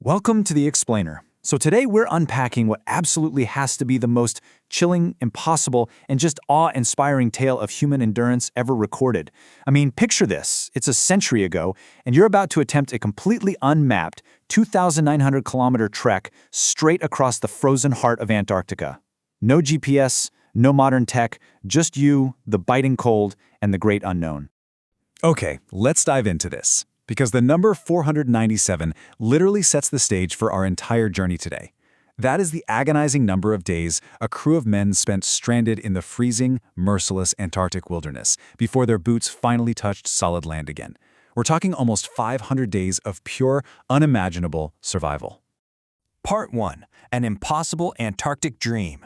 Welcome to The Explainer. So today we're unpacking what absolutely has to be the most chilling, impossible, and just awe-inspiring tale of human endurance ever recorded. I mean, picture this. It's a century ago, and you're about to attempt a completely unmapped 2,900-kilometer trek straight across the frozen heart of Antarctica. No GPS, no modern tech, just you, the biting cold, and the great unknown. Okay, let's dive into this, because the number 497 literally sets the stage for our entire journey today. That is the agonizing number of days a crew of men spent stranded in the freezing, merciless Antarctic wilderness before their boots finally touched solid land again. We're talking almost 500 days of pure, unimaginable survival. Part 1. An Impossible Antarctic Dream.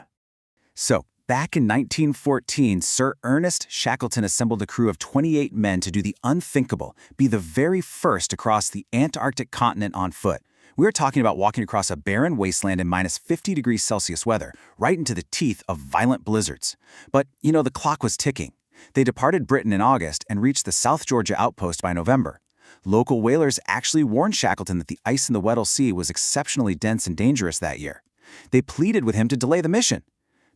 So, back in 1914, Sir Ernest Shackleton assembled a crew of 28 men to do the unthinkable, be the very first across the Antarctic continent on foot. We're talking about walking across a barren wasteland in minus 50 degrees Celsius weather, right into the teeth of violent blizzards. But, the clock was ticking. They departed Britain in August and reached the South Georgia outpost by November. Local whalers actually warned Shackleton that the ice in the Weddell Sea was exceptionally dense and dangerous that year. They pleaded with him to delay the mission.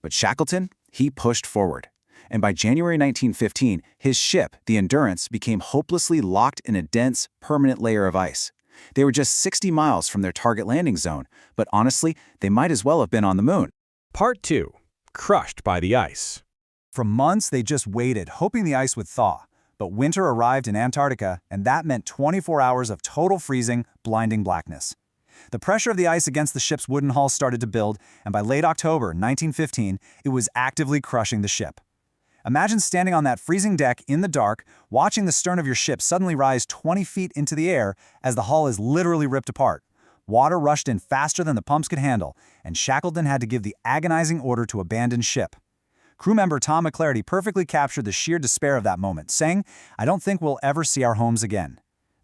But Shackleton, he pushed forward. And by January 1915, his ship, the Endurance, became hopelessly locked in a dense, permanent layer of ice. They were just 60 miles from their target landing zone, but honestly, they might as well have been on the moon. Part 2. Crushed by the ice. For months, they just waited, hoping the ice would thaw. But winter arrived in Antarctica, and that meant 24 hours of total freezing, blinding blackness. The pressure of the ice against the ship's wooden hull started to build, and by late October 1915, it was actively crushing the ship. Imagine standing on that freezing deck in the dark, watching the stern of your ship suddenly rise 20 feet into the air as the hull is literally ripped apart. Water rushed in faster than the pumps could handle, and Shackleton had to give the agonizing order to abandon ship. Crew member Tom McClarty perfectly captured the sheer despair of that moment, saying, "I don't think we'll ever see our homes again."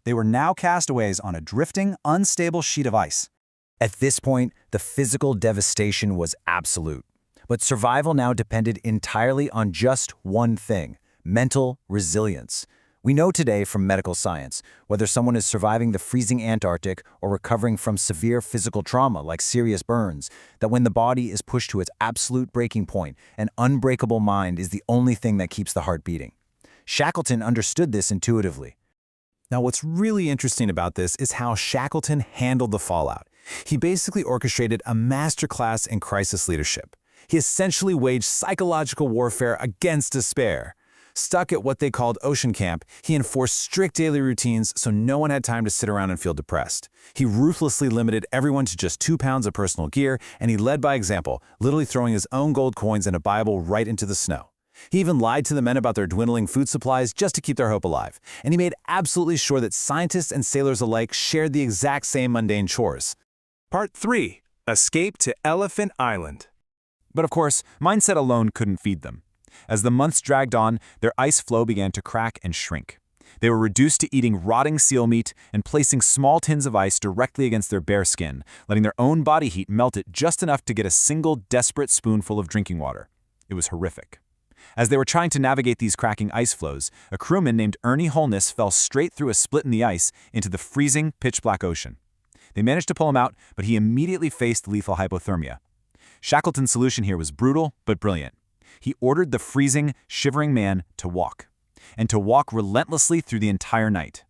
They were now castaways on a drifting, unstable sheet of ice. At this point, the physical devastation was absolute. But survival now depended entirely on just one thing: mental resilience. We know today from medical science, whether someone is surviving the freezing Antarctic or recovering from severe physical trauma like serious burns, that when the body is pushed to its absolute breaking point, an unbreakable mind is the only thing that keeps the heart beating. Shackleton understood this intuitively. Now, what's really interesting about this is how Shackleton handled the fallout. He basically orchestrated a masterclass in crisis leadership. He essentially waged psychological warfare against despair. Stuck at what they called ocean camp, he enforced strict daily routines so no one had time to sit around and feel depressed. He ruthlessly limited everyone to just 2 pounds of personal gear, and he led by example, literally throwing his own gold coins and a Bible right into the snow. He even lied to the men about their dwindling food supplies just to keep their hope alive, and he made absolutely sure that scientists and sailors alike shared the exact same mundane chores. Part 3. Escape to Elephant Island. But of course, mindset alone couldn't feed them. As the months dragged on, their ice floe began to crack and shrink. They were reduced to eating rotting seal meat and placing small tins of ice directly against their bare skin, letting their own body heat melt it just enough to get a single desperate spoonful of drinking water. It was horrific. As they were trying to navigate these cracking ice floes, a crewman named Ernie Holness fell straight through a split in the ice into the freezing, pitch-black ocean. They managed to pull him out, but he immediately faced lethal hypothermia. Shackleton's solution here was brutal but brilliant. He ordered the freezing, shivering man to walk, and to walk relentlessly through the entire night.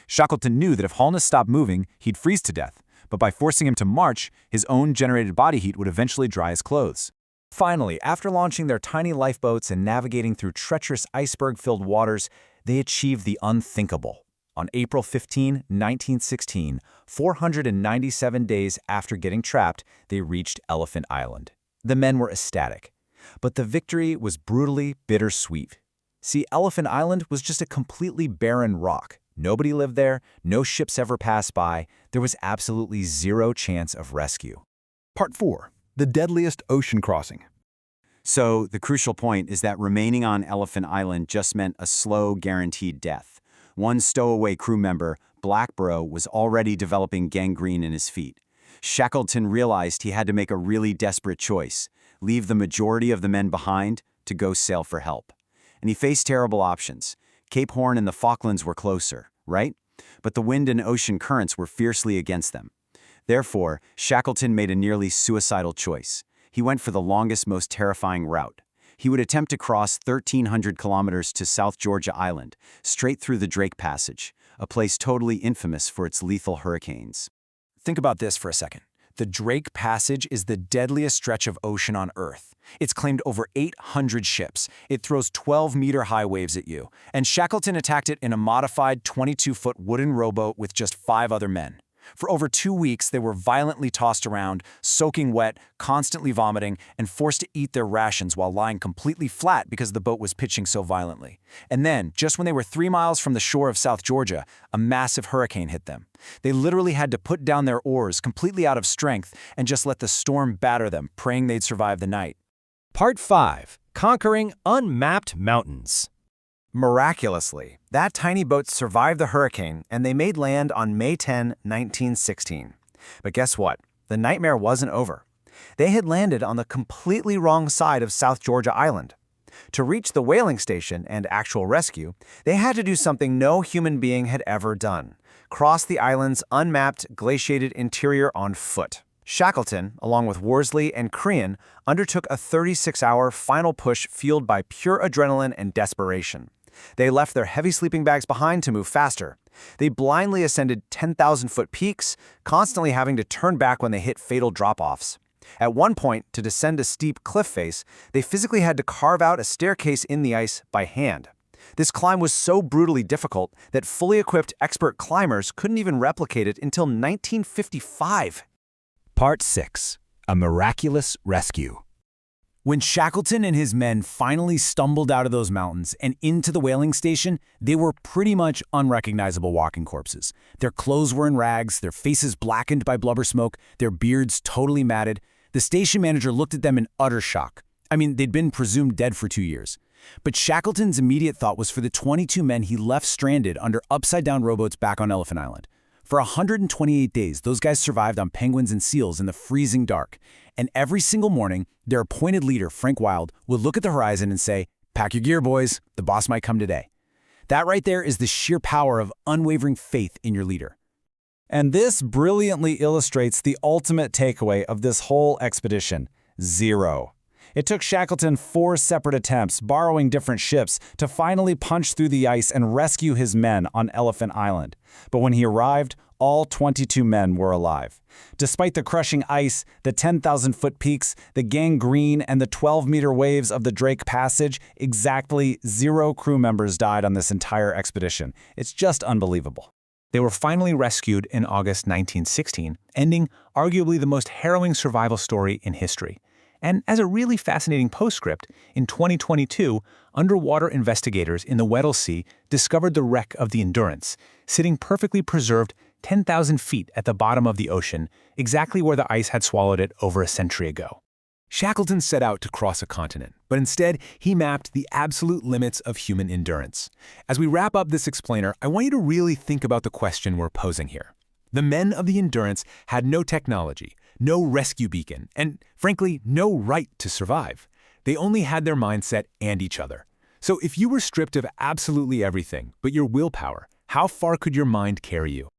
Shackleton knew that if Holness stopped moving, he'd freeze to death, but by forcing him to march, his own generated body heat would eventually dry his clothes. Finally, after launching their tiny lifeboats and navigating through treacherous iceberg-filled waters, they achieved the unthinkable. On April 15, 1916, 497 days after getting trapped, they reached Elephant Island. The men were ecstatic. But the victory was brutally bittersweet. See, Elephant Island was just a completely barren rock. Nobody lived there, no ships ever passed by, there was absolutely zero chance of rescue. Part 4. The deadliest ocean crossing. So, the crucial point is that remaining on Elephant Island just meant a slow, guaranteed death. One stowaway crew member, Blackborough, was already developing gangrene in his feet. Shackleton realized he had to make a really desperate choice: leave the majority of the men behind to go sail for help. And he faced terrible options. Cape Horn and the Falklands were closer, right? But the wind and ocean currents were fiercely against them. Therefore, Shackleton made a nearly suicidal choice. He went for the longest, most terrifying route. He would attempt to cross 1,300 kilometers to South Georgia Island, straight through the Drake Passage, a place totally infamous for its lethal hurricanes. Think about this for a second. The Drake Passage is the deadliest stretch of ocean on Earth. It's claimed over 800 ships. It throws 12-meter-high waves at you. And Shackleton attacked it in a modified 22-foot wooden rowboat with just 5 other men. For over 2 weeks, they were violently tossed around, soaking wet, constantly vomiting, and forced to eat their rations while lying completely flat because the boat was pitching so violently. And then, just when they were 3 miles from the shore of South Georgia, a massive hurricane hit them. They literally had to put down their oars, completely out of strength, and just let the storm batter them, praying they'd survive the night. Part 5. Conquering Unmapped Mountains. Miraculously, that tiny boat survived the hurricane and they made land on May 10, 1916. But guess what? The nightmare wasn't over. They had landed on the completely wrong side of South Georgia Island. To reach the whaling station and actual rescue, they had to do something no human being had ever done: cross the island's unmapped, glaciated interior on foot. Shackleton, along with Worsley and Crean, undertook a 36-hour final push fueled by pure adrenaline and desperation. They left their heavy sleeping bags behind to move faster. They blindly ascended 10,000-foot peaks, constantly having to turn back when they hit fatal drop-offs. At one point, to descend a steep cliff face, they physically had to carve out a staircase in the ice by hand. This climb was so brutally difficult that fully equipped expert climbers couldn't even replicate it until 1955. Part 6. A Miraculous Rescue. When Shackleton and his men finally stumbled out of those mountains and into the whaling station, they were pretty much unrecognizable walking corpses. Their clothes were in rags, their faces blackened by blubber smoke, their beards totally matted. The station manager looked at them in utter shock. I mean, they'd been presumed dead for 2 years. But Shackleton's immediate thought was for the 22 men he left stranded under upside-down rowboats back on Elephant Island. For 128 days, those guys survived on penguins and seals in the freezing dark. And every single morning, their appointed leader, Frank Wild, would look at the horizon and say, "Pack your gear, boys. The boss might come today." That right there is the sheer power of unwavering faith in your leader. And this brilliantly illustrates the ultimate takeaway of this whole expedition: zero. It took Shackleton 4 separate attempts, borrowing different ships, to finally punch through the ice and rescue his men on Elephant Island. But when he arrived, all 22 men were alive. Despite the crushing ice, the 10,000-foot peaks, the gangrene, and the 12-meter waves of the Drake Passage, exactly 0 crew members died on this entire expedition. It's just unbelievable. They were finally rescued in August 1916, ending arguably the most harrowing survival story in history. And as a really fascinating postscript, in 2022, underwater investigators in the Weddell Sea discovered the wreck of the Endurance, sitting perfectly preserved 10,000 feet at the bottom of the ocean, exactly where the ice had swallowed it over a century ago. Shackleton set out to cross a continent, but instead he mapped the absolute limits of human endurance. As we wrap up this explainer, I want you to really think about the question we're posing here. The men of the Endurance had no technology, no rescue beacon, and frankly, no right to survive. They only had their mindset and each other. So if you were stripped of absolutely everything but your willpower, how far could your mind carry you?